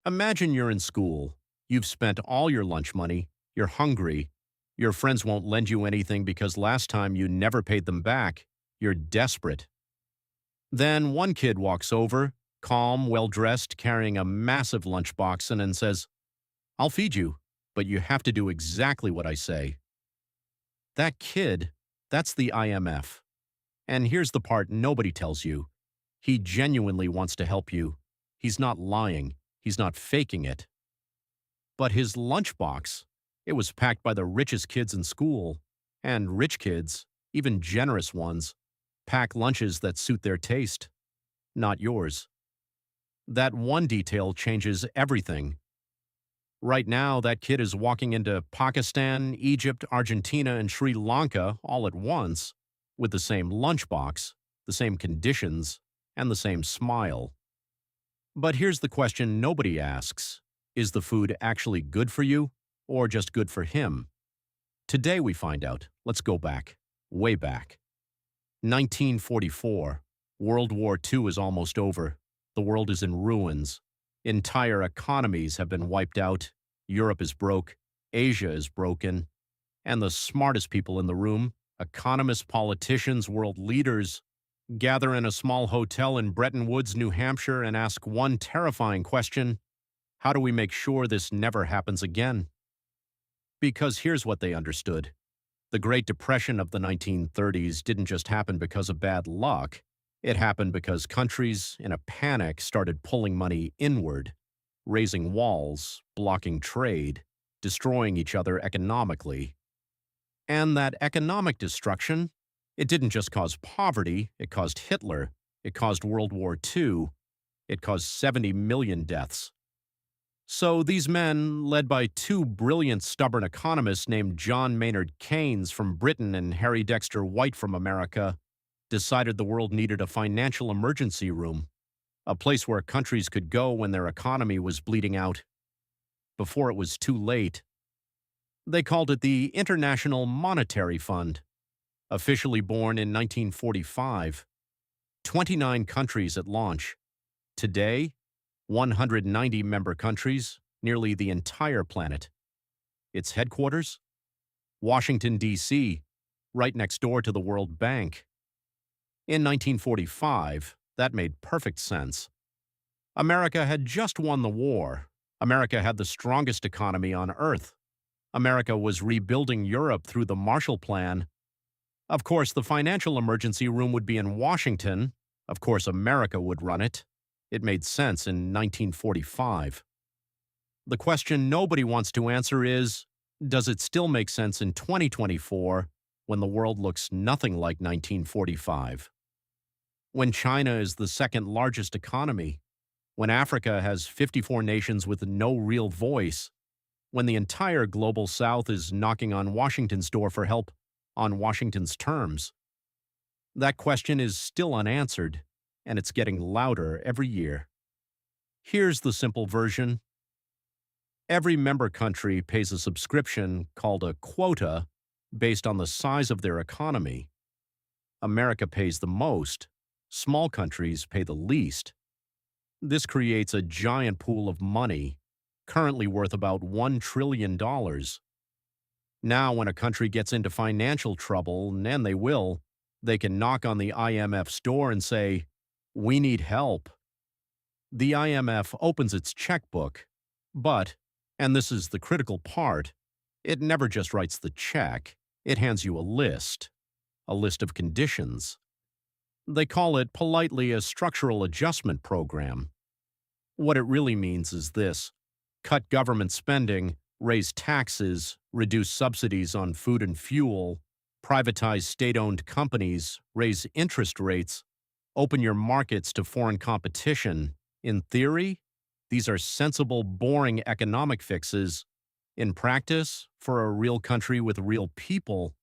Imagine you're in school. You've spent all your lunch money. You're hungry. Your friends won't lend you anything because last time you never paid them back. You're desperate. Then one kid walks over, calm, well-dressed, carrying a massive lunchbox and says, "I'll feed you, but you have to do exactly what I say." That kid, that's the IMF. And here's the part nobody tells you. He genuinely wants to help you. He's not lying. He's not faking it. But his lunchbox, it was packed by the richest kids in school. And rich kids, even generous ones, pack lunches that suit their taste, not yours. That one detail changes everything. Right now, that kid is walking into Pakistan, Egypt, Argentina, and Sri Lanka all at once with the same lunchbox, the same conditions, and the same smile. But here's the question nobody asks. Is the food actually good for you or just good for him? Today we find out. Let's go back, way back. 1944. World War II is almost over. The world is in ruins. Entire economies have been wiped out. Europe is broke. Asia is broken. And the smartest people in the room, economists, politicians, world leaders, gather in a small hotel in Bretton Woods, New Hampshire, and ask one terrifying question: how do we make sure this never happens again? Because here's what they understood. The Great Depression of the 1930s didn't just happen because of bad luck. It happened because countries, in a panic, started pulling money inward, raising walls, blocking trade, destroying each other economically. And that economic destruction, it didn't just cause poverty, it caused Hitler, it caused World War II, it caused 70 million deaths. So these men, led by two brilliant, stubborn economists named John Maynard Keynes from Britain and Harry Dexter White from America, decided the world needed a financial emergency room, a place where countries could go when their economy was bleeding out, before it was too late. They called it the International Monetary Fund, officially born in 1945. 29 countries at launch. Today, 190 member countries, nearly the entire planet. Its headquarters? Washington, D.C., right next door to the World Bank. In 1945, that made perfect sense. America had just won the war. America had the strongest economy on Earth. America was rebuilding Europe through the Marshall Plan. Of course, the financial emergency room would be in Washington. Of course, America would run it. It made sense in 1945. The question nobody wants to answer is, does it still make sense in 2024 when the world looks nothing like 1945? When China is the second largest economy, when Africa has 54 nations with no real voice, when the entire global South is knocking on Washington's door for help on Washington's terms. That question is still unanswered, and it's getting louder every year. Here's the simple version. Every member country pays a subscription called a quota based on the size of their economy. America pays the most. Small countries pay the least. This creates a giant pool of money, currently worth about $1 trillion. Now, when a country gets into financial trouble, and they will, they can knock on the IMF's door and say, "We need help." The IMF opens its checkbook, but, and this is the critical part, it never just writes the check. It hands you a list of conditions. They call it politely a structural adjustment program. What it really means is this: cut government spending, raise taxes, reduce subsidies on food and fuel, privatize state-owned companies, raise interest rates, open your markets to foreign competition. In theory, these are sensible, boring economic fixes. In practice, for a real country with real people,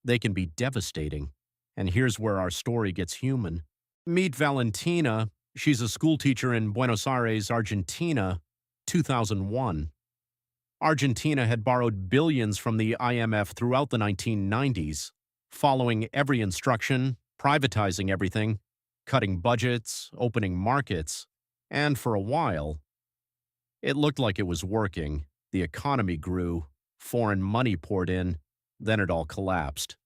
they can be devastating. And here's where our story gets human. Meet Valentina. She's a schoolteacher in Buenos Aires, Argentina, 2001. Argentina had borrowed billions from the IMF throughout the 1990s, following every instruction, privatizing everything, cutting budgets, opening markets, and for a while, It looked like it was working. The economy grew, foreign money poured in, then it all collapsed.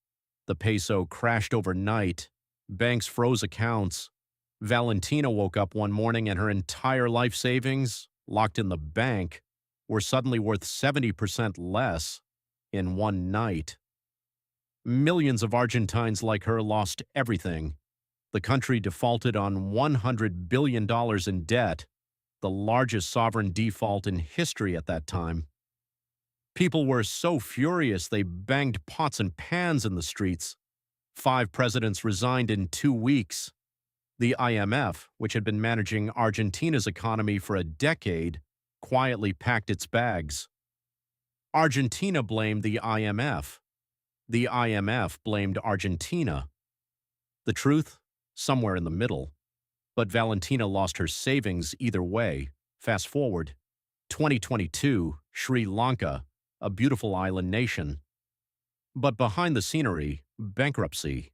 The peso crashed overnight, banks froze accounts. Valentina woke up one morning and her entire life savings, locked in the bank, were suddenly worth 70% less in one night. Millions of Argentines like her lost everything. The country defaulted on $100 billion in debt, the largest sovereign default in history at that time. People were so furious they banged pots and pans in the streets. 5 presidents resigned in 2 weeks. The IMF, which had been managing Argentina's economy for a decade, quietly packed its bags. Argentina blamed the IMF. The IMF blamed Argentina. The truth? Somewhere in the middle. But Valentina lost her savings either way. Fast forward. 2022, Sri Lanka, a beautiful island nation. But behind the scenery, bankruptcy.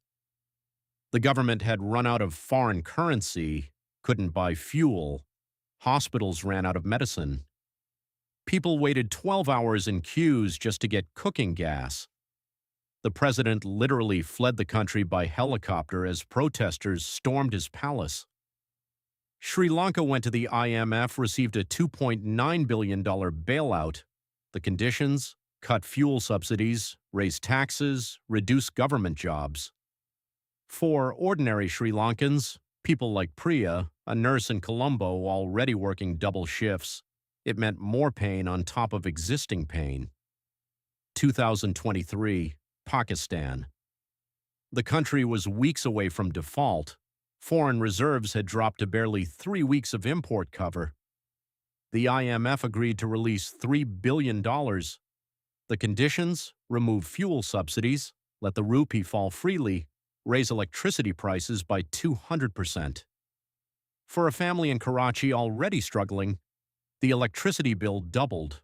The government had run out of foreign currency, couldn't buy fuel. Hospitals ran out of medicine. People waited 12 hours in queues just to get cooking gas. The president literally fled the country by helicopter as protesters stormed his palace. Sri Lanka went to the IMF, received a $2.9 billion bailout. The conditions? Cut fuel subsidies, raise taxes, reduce government jobs. For ordinary Sri Lankans, people like Priya, a nurse in Colombo already working double shifts, it meant more pain on top of existing pain. 2023, Pakistan. The country was weeks away from default. Foreign reserves had dropped to barely 3 weeks of import cover. The IMF agreed to release $3 billion. The conditions? Remove fuel subsidies, let the rupee fall freely, raise electricity prices by 200%. For a family in Karachi already struggling, the electricity bill doubled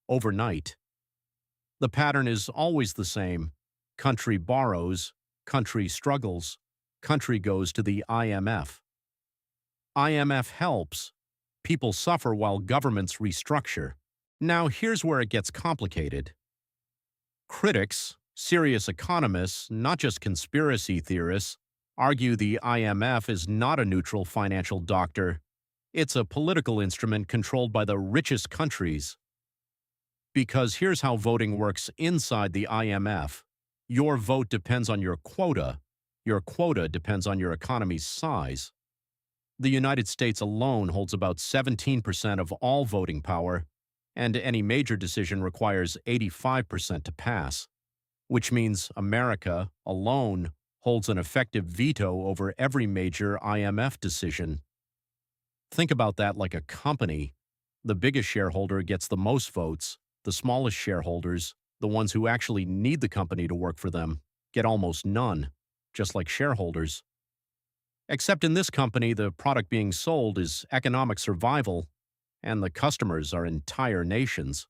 overnight. The pattern is always the same. Country borrows, country struggles, country goes to the IMF. IMF helps. People suffer while governments restructure. Now here's where it gets complicated. Critics, serious economists, not just conspiracy theorists, argue the IMF is not a neutral financial doctor. It's a political instrument controlled by the richest countries. Because here's how voting works inside the IMF. Your vote depends on your quota. Your quota depends on your economy's size. The United States alone holds about 17% of all voting power, and any major decision requires 85% to pass, which means America alone holds an effective veto over every major IMF decision. Think about that like a company. The biggest shareholder gets the most votes. The smallest shareholders, the ones who actually need the company to work for them, get almost none, just like shareholders. Except in this company, the product being sold is economic survival, and the customers are entire nations.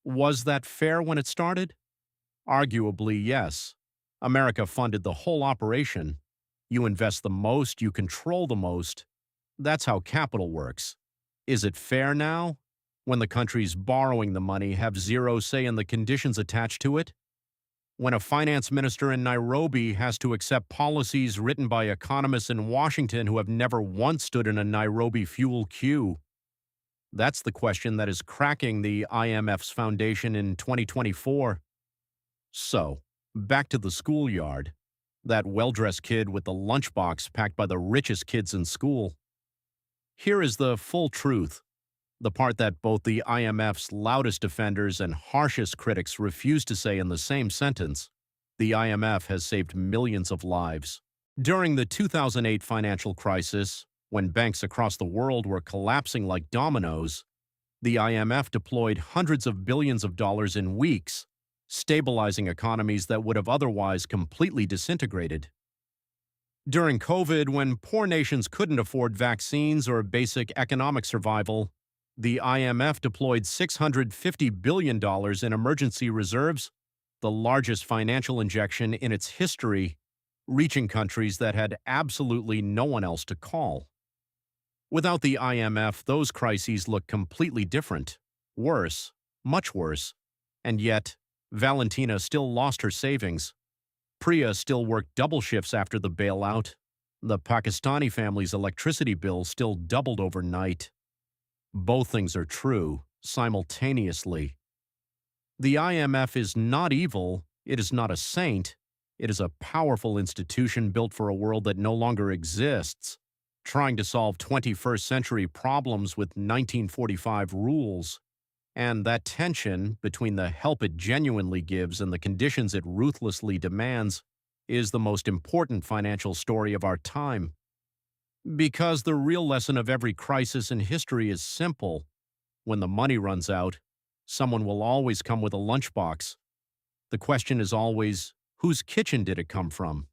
Was that fair when it started? Arguably, yes. America funded the whole operation. You invest the most, you control the most. That's how capital works. Is it fair now? When the countries borrowing the money have zero say in the conditions attached to it? When a finance minister in Nairobi has to accept policies written by economists in Washington who have never once stood in a Nairobi fuel queue? That's the question that is cracking the IMF's foundation in 2024. So, back to the schoolyard. That well-dressed kid with the lunchbox packed by the richest kids in school. Here is the full truth. The part that both the IMF's loudest defenders and harshest critics refuse to say in the same sentence. The IMF has saved millions of lives. During the 2008 financial crisis, when banks across the world were collapsing like dominoes, the IMF deployed hundreds of billions of dollars in weeks, stabilizing economies that would have otherwise completely disintegrated. During COVID, when poor nations couldn't afford vaccines or basic economic survival, the IMF deployed $650 billion in emergency reserves, the largest financial injection in its history, reaching countries that had absolutely no one else to call. Without the IMF, those crises look completely different. Worse, much worse. And yet, Valentina still lost her savings. Priya still worked double shifts after the bailout. The Pakistani family's electricity bill still doubled overnight. Both things are true, simultaneously. The IMF is not evil, it is not a saint, it is a powerful institution built for a world that no longer exists, trying to solve 21st century problems with 1945 rules. And that tension between the help it genuinely gives and the conditions it ruthlessly demands is the most important financial story of our time. Because the real lesson of every crisis in history is simple. When the money runs out, someone will always come with a lunchbox. The question is always, whose kitchen did it come from?